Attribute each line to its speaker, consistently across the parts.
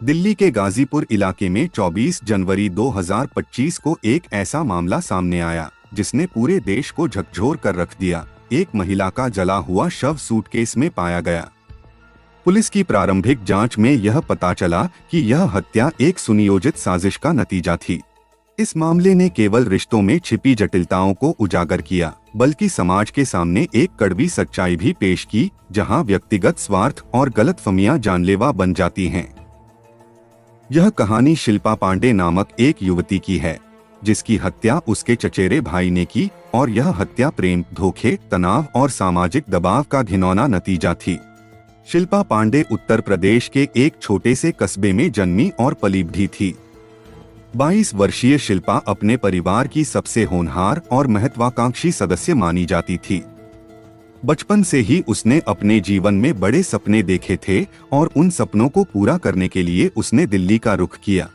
Speaker 1: दिल्ली के गाजीपुर इलाके में 24 जनवरी 2025 को एक ऐसा मामला सामने आया जिसने पूरे देश को झकझोर कर रख दिया। एक महिला का जला हुआ शव सूटकेस में पाया गया। पुलिस की प्रारंभिक जांच में यह पता चला कि यह हत्या एक सुनियोजित साजिश का नतीजा थी। इस मामले ने केवल रिश्तों में छिपी जटिलताओं को उजागर किया, बल्कि समाज के सामने एक कड़वी सच्चाई भी पेश की, जहां व्यक्तिगत स्वार्थ और गलतफहमियां जानलेवा बन जाती हैं। यह कहानी शिल्पा पांडे नामक एक युवती की है, जिसकी हत्या उसके चचेरे भाई ने की, और यह हत्या प्रेम, धोखे, तनाव और सामाजिक दबाव का घिनौना नतीजा थी। शिल्पा पांडे उत्तर प्रदेश के एक छोटे से कस्बे में जन्मी और पली बढ़ी थी। 22 वर्षीय शिल्पा अपने परिवार की सबसे होनहार और महत्वाकांक्षी सदस्य मानी जाती थी। बचपन से ही उसने अपने जीवन में बड़े सपने देखे थे और उन सपनों को पूरा करने के लिए उसने दिल्ली का रुख किया।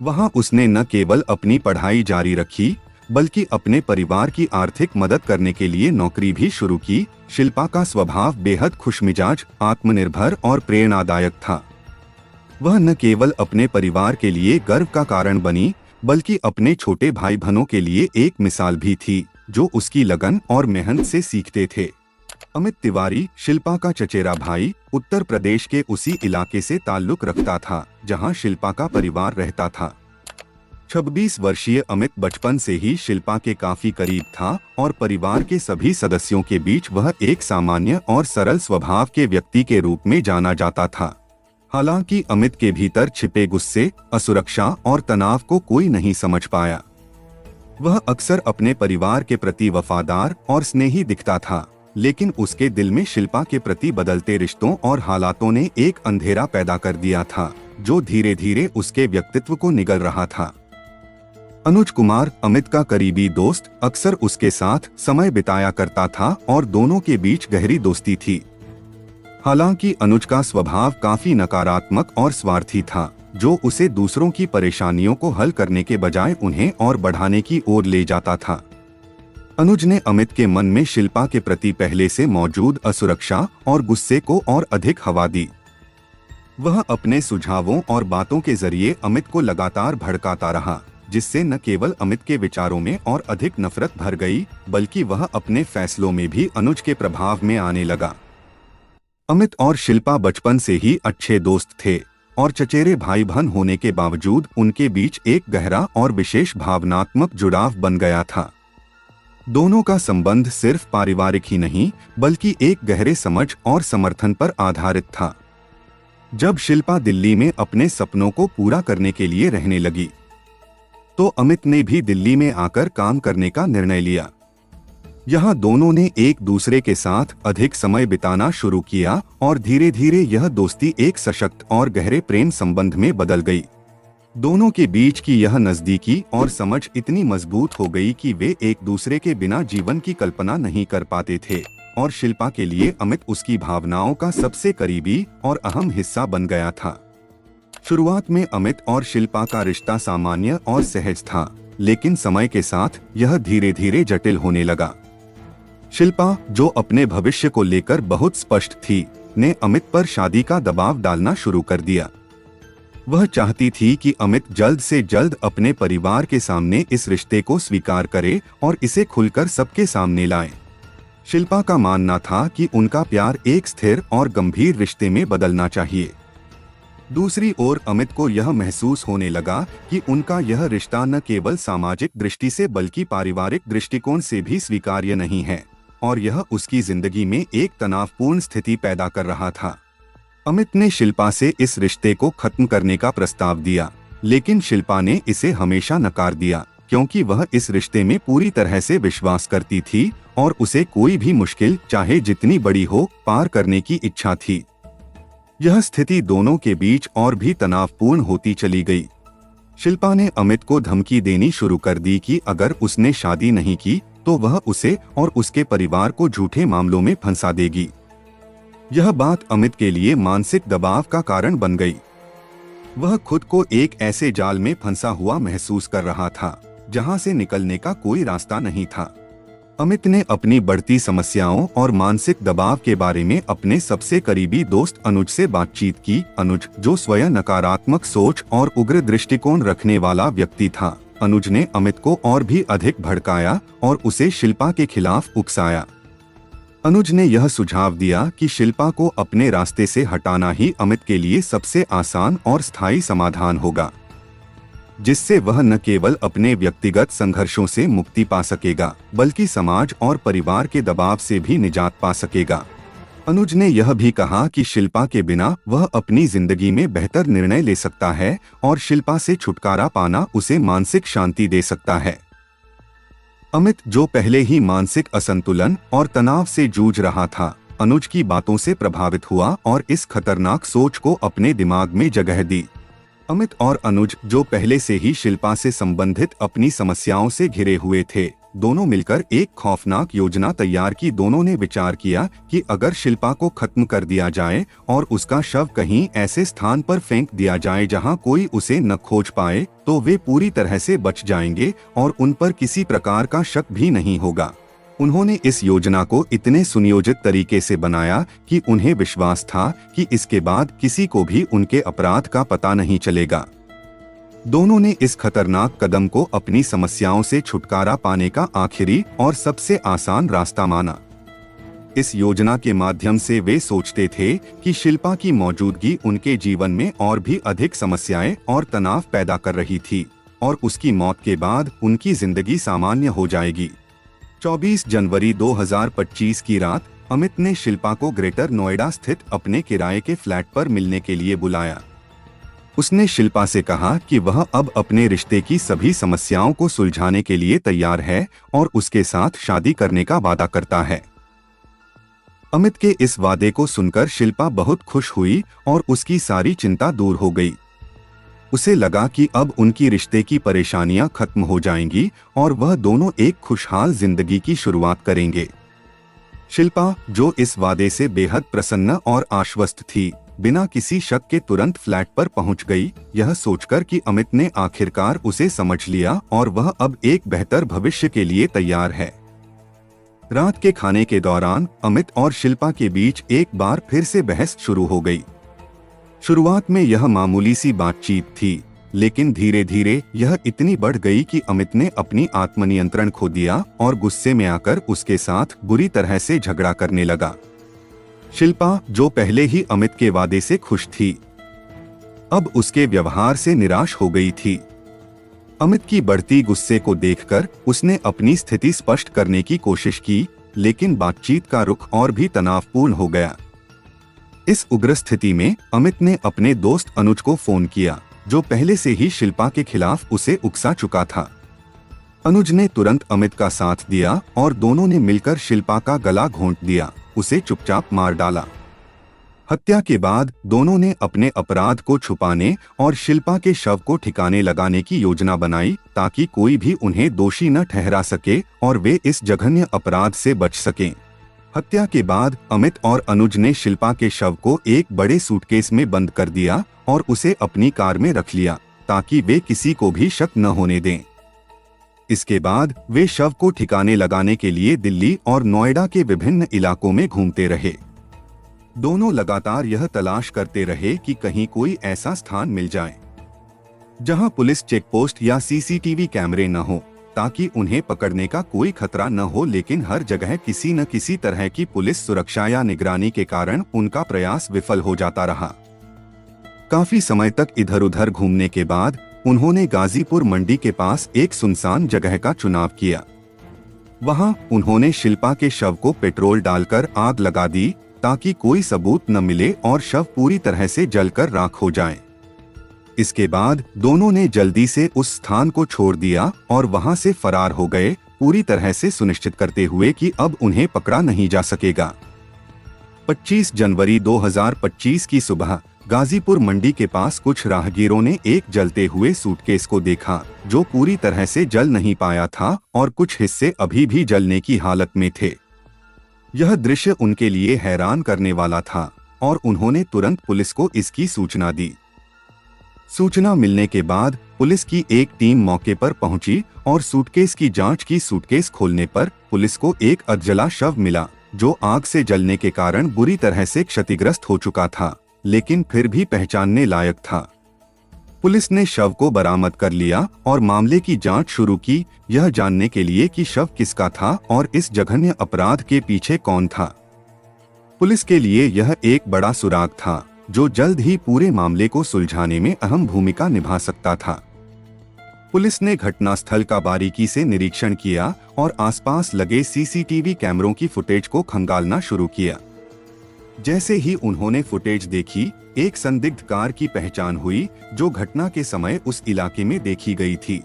Speaker 1: वहां उसने न केवल अपनी पढ़ाई जारी रखी, बल्कि अपने परिवार की आर्थिक मदद करने के लिए नौकरी भी शुरू की। शिल्पा का स्वभाव बेहद खुशमिजाज, आत्मनिर्भर और प्रेरणादायक था। वह न केवल अपने परिवार के लिए गर्व का कारण बनी, बल्कि अपने छोटे भाई बहनों के लिए एक मिसाल भी थी, जो उसकी लगन और मेहनत से सीखते थे। अमित तिवारी, शिल्पा का चचेरा भाई, उत्तर प्रदेश के उसी इलाके से ताल्लुक रखता था जहां शिल्पा का परिवार रहता था। 26 वर्षीय अमित बचपन से ही शिल्पा के काफी करीब था और परिवार के सभी सदस्यों के बीच वह एक सामान्य और सरल स्वभाव के व्यक्ति के रूप में जाना जाता था। हालांकि अमित के भीतर छिपे गुस्से, असुरक्षा और तनाव को कोई नहीं समझ पाया। वह अक्सर अपने परिवार के प्रति वफादार और स्नेही दिखता था, लेकिन उसके दिल में शिल्पा के प्रति बदलते रिश्तों और हालातों ने एक अंधेरा पैदा कर दिया था, जो धीरे धीरे उसके व्यक्तित्व को निगल रहा था। अनुज कुमार, अमित का करीबी दोस्त, अक्सर उसके साथ समय बिताया करता था और दोनों के बीच गहरी दोस्ती थी। हालांकि अनुज का स्वभाव काफी नकारात्मक और स्वार्थी था, जो उसे दूसरों की परेशानियों को हल करने के बजाय उन्हें और बढ़ाने की ओर ले जाता था। अनुज ने अमित के मन में शिल्पा के प्रति पहले से मौजूद असुरक्षा और गुस्से को और अधिक हवा दी। वह अपने सुझावों और बातों के जरिए अमित को लगातार भड़काता रहा, जिससे न केवल अमित के विचारों में और अधिक नफरत भर गई, बल्कि वह अपने फैसलों में भी अनुज के प्रभाव में आने लगा। अमित और शिल्पा बचपन से ही अच्छे दोस्त थे और चचेरे भाई बहन होने के बावजूद उनके बीच एक गहरा और विशेष भावनात्मक जुड़ाव बन गया था। दोनों का संबंध सिर्फ पारिवारिक ही नहीं, बल्कि एक गहरे समझ और समर्थन पर आधारित था। जब शिल्पा दिल्ली में अपने सपनों को पूरा करने के लिए रहने लगी, तो अमित ने भी दिल्ली में आकर काम करने का निर्णय लिया। यहाँ दोनों ने एक दूसरे के साथ अधिक समय बिताना शुरू किया और धीरे धीरे यह दोस्ती एक सशक्त और गहरे प्रेम संबंध में बदल गई। दोनों के बीच की यह नजदीकी और समझ इतनी मजबूत हो गई कि वे एक दूसरे के बिना जीवन की कल्पना नहीं कर पाते थे, और शिल्पा के लिए अमित उसकी भावनाओं का सबसे करीबी और अहम हिस्सा बन गया था। शुरुआत में अमित और शिल्पा का रिश्ता सामान्य और सहज था, लेकिन समय के साथ यह धीरे धीरे जटिल होने लगा। शिल्पा, जो अपने भविष्य को लेकर बहुत स्पष्ट थी, ने अमित पर शादी का दबाव डालना शुरू कर दिया। वह चाहती थी कि अमित जल्द से जल्द अपने परिवार के सामने इस रिश्ते को स्वीकार करे और इसे खुलकर सबके सामने लाए। शिल्पा का मानना था कि उनका प्यार एक स्थिर और गंभीर रिश्ते में बदलना चाहिए। दूसरी ओर अमित को यह महसूस होने लगा कि उनका यह रिश्ता न केवल सामाजिक दृष्टि से बल्कि पारिवारिक दृष्टिकोण से भी स्वीकार्य नहीं है, और यह उसकी जिंदगी में एक तनावपूर्ण स्थिति पैदा कर रहा था। अमित ने शिल्पा से इस रिश्ते को खत्म करने का प्रस्ताव दिया, लेकिन शिल्पा ने इसे हमेशा नकार दिया, क्योंकि वह इस रिश्ते में पूरी तरह से विश्वास करती थी और उसे कोई भी मुश्किल, चाहे जितनी बड़ी हो, पार करने की इच्छा थी। यह स्थिति दोनों के बीच और भी तनावपूर्ण होती चली गई। शिल्पा ने अमित को धमकी देनी शुरू कर दी कि अगर उसने शादी नहीं की तो वह उसे और उसके परिवार को झूठे मामलों में फंसा देगी। यह बात अमित के लिए मानसिक दबाव का कारण बन गई। वह खुद को एक ऐसे जाल में फंसा हुआ महसूस कर रहा था, जहां से निकलने का कोई रास्ता नहीं था। अमित ने अपनी बढ़ती समस्याओं और मानसिक दबाव के बारे में अपने सबसे करीबी दोस्त अनुज से बातचीत की। अनुज, जो स्वयं नकारात्मक सोच और उग्र दृष्टिकोण रखने वाला व्यक्ति था, अनुज ने अमित को और भी अधिक भड़काया और उसे शिल्पा के खिलाफ उकसाया। अनुज ने यह सुझाव दिया कि शिल्पा को अपने रास्ते से हटाना ही अमित के लिए सबसे आसान और स्थायी समाधान होगा, जिससे वह न केवल अपने व्यक्तिगत संघर्षों से मुक्ति पा सकेगा, बल्कि समाज और परिवार के दबाव से भी निजात पा सकेगा। अनुज ने यह भी कहा कि शिल्पा के बिना वह अपनी जिंदगी में बेहतर निर्णय ले सकता है और शिल्पा से छुटकारा पाना उसे मानसिक शांति दे सकता है। अमित, जो पहले ही मानसिक असंतुलन और तनाव से जूझ रहा था, अनुज की बातों से प्रभावित हुआ और इस खतरनाक सोच को अपने दिमाग में जगह दी। अमित और अनुज, जो पहले से ही शिल्पा से संबंधित अपनी समस्याओं से घिरे हुए थे, दोनों मिलकर एक खौफनाक योजना तैयार की। दोनों ने विचार किया कि अगर शिल्पा को खत्म कर दिया जाए और उसका शव कहीं ऐसे स्थान पर फेंक दिया जाए जहां कोई उसे न खोज पाए, तो वे पूरी तरह से बच जाएंगे और उन पर किसी प्रकार का शक भी नहीं होगा। उन्होंने इस योजना को इतने सुनियोजित तरीके से बनाया कि उन्हें विश्वास था कि इसके बाद किसी को भी उनके अपराध का पता नहीं चलेगा। दोनों ने इस खतरनाक कदम को अपनी समस्याओं से छुटकारा पाने का आखिरी और सबसे आसान रास्ता माना। इस योजना के माध्यम से वे सोचते थे कि शिल्पा की मौजूदगी उनके जीवन में और भी अधिक समस्याएं और तनाव पैदा कर रही थी और उसकी मौत के बाद उनकी जिंदगी सामान्य हो जाएगी। 24 जनवरी 2025 की रात अमित ने शिल्पा को ग्रेटर नोएडा स्थित अपने किराए के फ्लैट पर मिलने के लिए बुलाया। उसने शिल्पा से कहा कि वह अब अपने रिश्ते की सभी समस्याओं को सुलझाने के लिए तैयार है और उसके साथ शादी करने का वादा करता है। अमित के इस वादे को सुनकर शिल्पा बहुत खुश हुई और उसकी सारी चिंता दूर हो गई। उसे लगा कि अब उनकी रिश्ते की परेशानियां खत्म हो जाएंगी और वह दोनों एक खुशहाल जिंदगी की शुरुआत करेंगे। शिल्पा, जो इस वादे से बेहद प्रसन्न और आश्वस्त थी, बिना किसी शक के तुरंत फ्लैट पर पहुंच गई, यह सोचकर कि अमित ने आखिरकार उसे समझ लिया और वह अब एक बेहतर भविष्य के लिए तैयार है। रात के खाने के दौरान अमित और शिल्पा के बीच एक बार फिर से बहस शुरू हो गई। शुरुआत में यह मामूली सी बातचीत थी, लेकिन धीरे धीरे यह इतनी बढ़ गई कि अमित ने अपनी आत्मनियंत्रण खो दिया और गुस्से में आकर उसके साथ बुरी तरह से झगड़ा करने लगा। शिल्पा, जो पहले ही अमित के वादे से खुश थी, अब उसके व्यवहार से निराश हो गई थी। अमित की बढ़ती गुस्से को देखकर उसने अपनी स्थिति स्पष्ट करने की कोशिश की, लेकिन बातचीत का रुख और भी तनावपूर्ण हो गया। इस उग्र स्थिति में अमित ने अपने दोस्त अनुज को फोन किया, जो पहले से ही शिल्पा के खिलाफ उसे उकसा चुका था। अनुज ने तुरंत अमित का साथ दिया और दोनों ने मिलकर शिल्पा का गला घोंट दिया, उसे चुपचाप मार डाला। हत्या के बाद दोनों ने अपने अपराध को छुपाने और शिल्पा के शव को ठिकाने लगाने की योजना बनाई, ताकि कोई भी उन्हें दोषी न ठहरा सके और वे इस जघन्य अपराध से बच सकें। हत्या के बाद अमित और अनुज ने शिल्पा के शव को एक बड़े सूटकेस में बंद कर दिया और उसे अपनी कार में रख लिया, ताकि वे किसी को भी शक न होने दें। इसके बाद वे शव को ठिकाने लगाने के लिए दिल्ली और नोएडा के विभिन्न इलाकों में घूमते रहे। दोनों लगातार यह तलाश करते रहे कि कहीं कोई ऐसा स्थान मिल जाए जहां पुलिस चेकपोस्ट या सीसीटीवी कैमरे न हो, ताकि उन्हें पकड़ने का कोई खतरा न हो। लेकिन हर जगह किसी न किसी तरह की पुलिस सुरक्षा या निगरानी के कारण उनका प्रयास विफल हो जाता रहा। काफी समय तक इधर उधर घूमने के बाद उन्होंने गाजीपुर मंडी के पास एक सुनसान जगह का चुनाव किया। वहां उन्होंने शिल्पा के शव को पेट्रोल डालकर आग लगा दी, ताकि कोई सबूत न मिले और शव पूरी तरह से जलकर राख हो जाए। इसके बाद दोनों ने जल्दी से उस स्थान को छोड़ दिया और वहां से फरार हो गए, पूरी तरह से सुनिश्चित करते हुए कि अब उन्हें पकड़ा नहीं जा सकेगा। 25 जनवरी 2025 की सुबह गाजीपुर मंडी के पास कुछ राहगीरों ने एक जलते हुए सूटकेस को देखा, जो पूरी तरह से जल नहीं पाया था और कुछ हिस्से अभी भी जलने की हालत में थे। यह दृश्य उनके लिए हैरान करने वाला था और उन्होंने तुरंत पुलिस को इसकी सूचना दी। सूचना मिलने के बाद पुलिस की एक टीम मौके पर पहुंची और सूटकेस की जांच की। सूटकेस खोलने पर पुलिस को एक अधजला शव मिला, जो आग से जलने के कारण बुरी तरह से क्षतिग्रस्त हो चुका था, लेकिन फिर भी पहचानने लायक था। पुलिस ने शव को बरामद कर लिया और मामले की जांच शुरू की, यह जानने के लिए कि शव किसका था और इस जघन्य अपराध के पीछे कौन था। पुलिस के लिए यह एक बड़ा सुराग था, जो जल्द ही पूरे मामले को सुलझाने में अहम भूमिका निभा सकता था। पुलिस ने घटनास्थल का बारीकी से निरीक्षण किया और आसपास लगे सीसीटीवी कैमरों की फुटेज को खंगालना शुरू किया। जैसे ही उन्होंने फुटेज देखी, एक संदिग्ध कार की पहचान हुई, जो घटना के समय उस इलाके में देखी गई थी।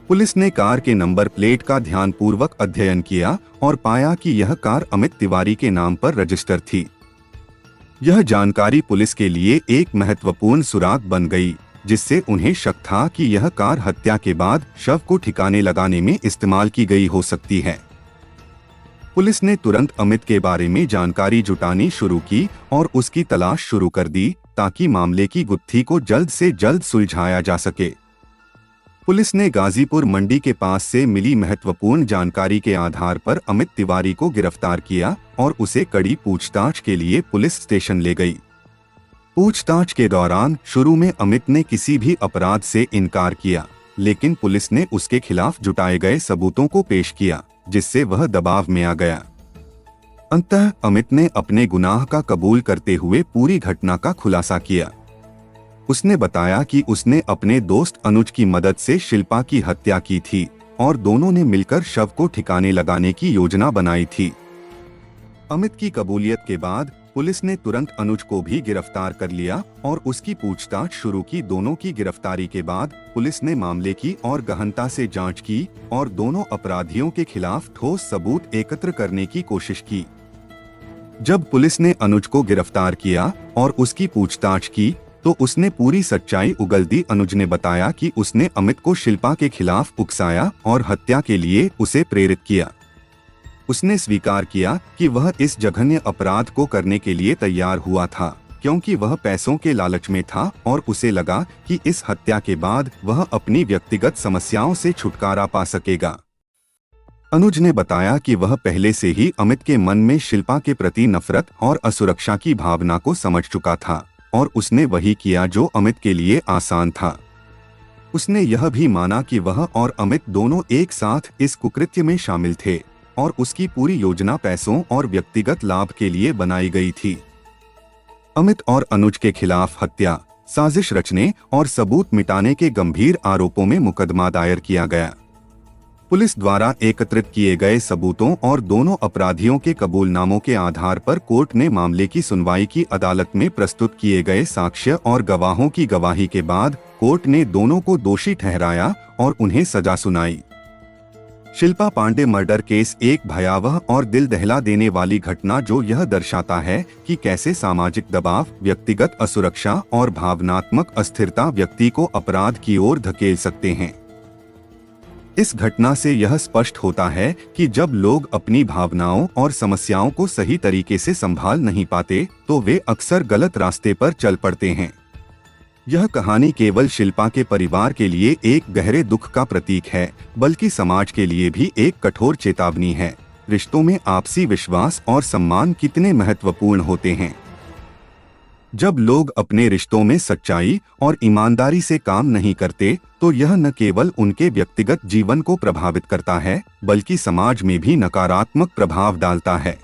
Speaker 1: पुलिस ने कार के नंबर प्लेट का ध्यानपूर्वक अध्ययन किया और पाया कि यह कार अमित तिवारी के नाम पर रजिस्टर थी। यह जानकारी पुलिस के लिए एक महत्वपूर्ण सुराग बन गई, जिससे उन्हें शक था कि यह कार हत्या के बाद शव को ठिकाने लगाने में इस्तेमाल की गई हो सकती है। पुलिस ने तुरंत अमित के बारे में जानकारी जुटानी शुरू की और उसकी तलाश शुरू कर दी, ताकि मामले की गुत्थी को जल्द से जल्द सुलझाया जा सके। पुलिस ने गाजीपुर मंडी के पास से मिली महत्वपूर्ण जानकारी के आधार पर अमित तिवारी को गिरफ्तार किया और उसे कड़ी पूछताछ के लिए पुलिस स्टेशन ले गई। पूछताछ के दौरान शुरू में अमित ने किसी भी अपराध से इनकार किया, लेकिन पुलिस ने उसके खिलाफ जुटाए गए सबूतों को पेश किया, जिससे वह दबाव में आ गया। अंततः अमित ने अपने गुनाह का कबूल करते हुए पूरी घटना का खुलासा किया। उसने बताया कि उसने अपने दोस्त अनुज की मदद से शिल्पा की हत्या की थी और दोनों ने मिलकर शव को ठिकाने लगाने की योजना बनाई थी। अमित की कबूलियत के बाद पुलिस ने तुरंत अनुज को भी गिरफ्तार कर लिया और उसकी पूछताछ शुरू की। दोनों की गिरफ्तारी के बाद पुलिस ने मामले की और गहनता से जांच की और दोनों अपराधियों के खिलाफ ठोस सबूत एकत्र करने की कोशिश की। जब पुलिस ने अनुज को गिरफ्तार किया और उसकी पूछताछ की, तो उसने पूरी सच्चाई उगल दी। अनुज ने बताया कि उसने अमित को शिल्पा के खिलाफ उकसाया और हत्या के लिए उसे प्रेरित किया। उसने स्वीकार किया कि वह इस जघन्य अपराध को करने के लिए तैयार हुआ था, क्योंकि वह पैसों के लालच में था और उसे लगा कि इस हत्या के बाद वह अपनी व्यक्तिगत समस्याओं से छुटकारा पा सकेगा। अनुज ने बताया कि वह पहले से ही अमित के मन में शिल्पा के प्रति नफरत और असुरक्षा की भावना को समझ चुका था और उसने वही किया जो अमित के लिए आसान था। उसने यह भी माना कि वह और अमित दोनों एक साथ इस कुकृत्य में शामिल थे और उसकी पूरी योजना पैसों और व्यक्तिगत लाभ के लिए बनाई गई थी। अमित और अनुज के खिलाफ हत्या, साजिश रचने और सबूत मिटाने के गंभीर आरोपों में मुकदमा दायर किया गया। पुलिस द्वारा एकत्रित किए गए सबूतों और दोनों अपराधियों के कबूलनामों के आधार पर कोर्ट ने मामले की सुनवाई की। अदालत में प्रस्तुत किए गए साक्ष्य और गवाहों की गवाही के बाद कोर्ट ने दोनों को दोषी ठहराया और उन्हें सजा सुनाई। शिल्पा पांडे मर्डर केस एक भयावह और दिल दहला देने वाली घटना, जो यह दर्शाता है कि कैसे सामाजिक दबाव, व्यक्तिगत असुरक्षा और भावनात्मक अस्थिरता व्यक्ति को अपराध की ओर धकेल सकते हैं। इस घटना से यह स्पष्ट होता है कि जब लोग अपनी भावनाओं और समस्याओं को सही तरीके से संभाल नहीं पाते, तो वे अक्सर गलत रास्ते पर चल पड़ते हैं। यह कहानी केवल शिल्पा के परिवार के लिए एक गहरे दुख का प्रतीक है, बल्कि समाज के लिए भी एक कठोर चेतावनी है। रिश्तों में आपसी विश्वास और सम्मान कितने महत्वपूर्ण होते हैं। जब लोग अपने रिश्तों में सच्चाई और ईमानदारी से काम नहीं करते, तो यह न केवल उनके व्यक्तिगत जीवन को प्रभावित करता है, बल्कि समाज में भी नकारात्मक प्रभाव डालता है।